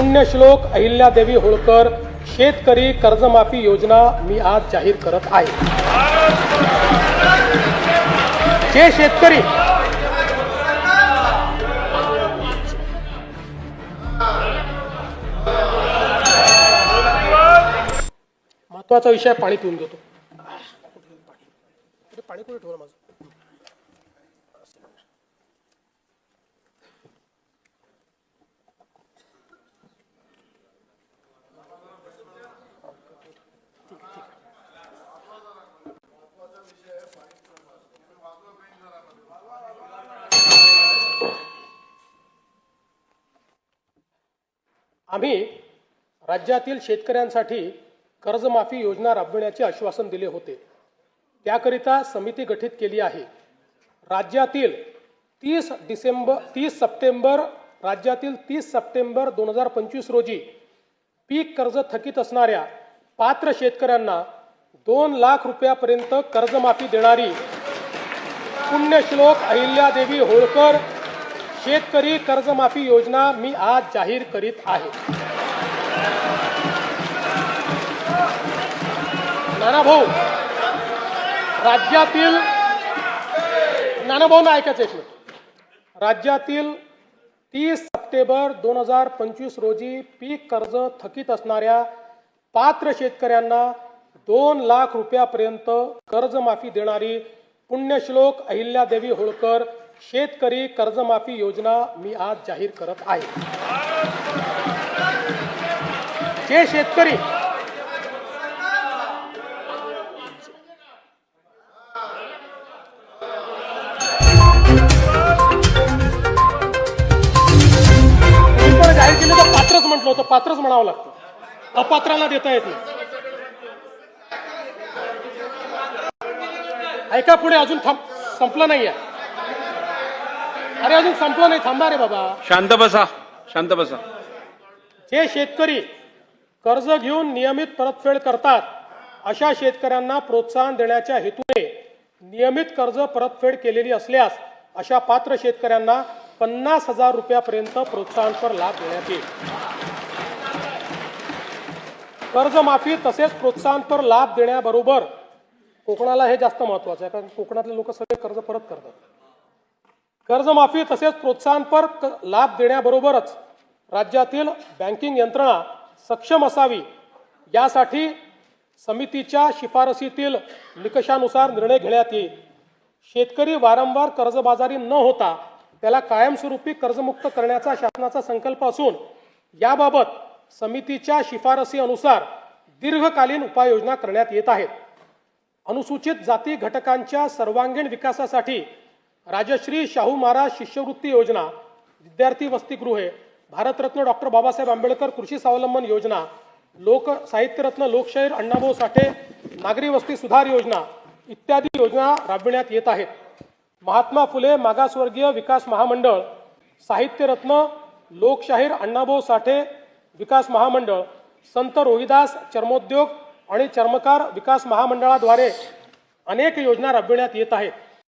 पुण्यश्लोक अहिल्यादेवी होळकर शेतकरी कर्जमाफी योजना मी आज जाहीर करत आहे। जे शेतकरी महत्वाचा विषय पाणी पिऊन घेतो। पाणी कुठे ठेवलं माझं? आम्ही राज्यातील शेतकऱ्यांसाठी कर्जमाफी योजना राबविण्याचे आश्वासन दिले होते। त्याकरिता समिती गठीत केली आहे। राज्यातील 30 सप्टेंबर 2025 रोजी पीक कर्ज थकीत असणाऱ्या पात्र शेतकऱ्यांना 2 लाख रुपयापर्यंत कर्जमाफी देणारी पुण्यश्लोक अहिल्यादेवी होळकर शेतकरी कर्जमाफी योजना मी आज जाहीर करीत आहे। नानाभाऊ, राज्यातील नानाभाऊंना ऐकायचं एक मिनिट। राज्यातील 30 सप्टेंबर 2025 रोजी पीक कर्ज थकीत असणाऱ्या पात्र शेतकऱ्यांना 2 लाख रुपयापर्यंत कर्जमाफी देणारी पुण्यश्लोक अहिल्यादेवी होळकर शेतकरी कर्जमाफी योजना मी आज जाहीर करत आहे। जे शेतकरी जाहीर केलं तर पात्रच म्हटलं होतं, पात्रच म्हणावं लागतं, अपात्रांना देता येत नाही। ऐका पुढे, अजून संपलं नाहीये। अरे अजून संपलं नाही, थांबा रे बाबा, शांत बसा, शांत बसा। जे शेतकरी कर्ज घेऊन नियमित परतफेड करतात अशा शेतकऱ्यांना प्रोत्साहन देण्याच्या हेतूने नियमित कर्ज परतफेड केलेली असल्यास अशा पात्र शेतकऱ्यांना 50,000 रुपयापर्यंत प्रोत्साहनपर लाभ देण्यात येईल। कर्जमाफी तसेच प्रोत्साहनपर लाभ देण्याबरोबर कोकणाला हे जास्त महत्त्वाचं आहे, कारण कोकणातले लोक सगळे कर्ज परत करतात। कर्जमाफी तसेच प्रोत्साहनपर लाभ देण्याबरोबरच राज्यातील बँकिंग यंत्रणा सक्षम असावी यासाठी समितीच्या शिफारसीतील निकषानुसार निर्णय घेण्यात येईल। शेतकरी वारंवार कर्जबाजारी न होता त्याला कायमस्वरूपी कर्जमुक्त करण्याचा शासनाचा संकल्प असून याबाबत समितीच्या शिफारसी अनुसार दीर्घकालीन उपाययोजना करण्यात येत आहेत। अनुसूचित जाती घटकांच्या सर्वांगीण विकासासाठी राजश्री शाहू महाराज शिष्यवृत्ती योजना, विद्यार्थी वसतिगृहे, भारतरत्न डॉक्टर बाबासाहेब आंबेडकर कृषी स्वावलंबन योजना, लोक साहित्यरत्न लोकशाहीर अण्णाभाऊ साठे नागरी वस्ती सुधार योजना इत्यादी योजना राबविण्यात येत आहेत। महात्मा फुले मागासवर्गीय विकास महामंडळ, साहित्यरत्न लोकशाहीर अण्णाभाऊ साठे विकास महामंडळ, संत रोहिदास चर्मोद्योग आणि चर्मकार विकास महामंडळाद्वारे अनेक योजना राबविण्यात येत आहेत।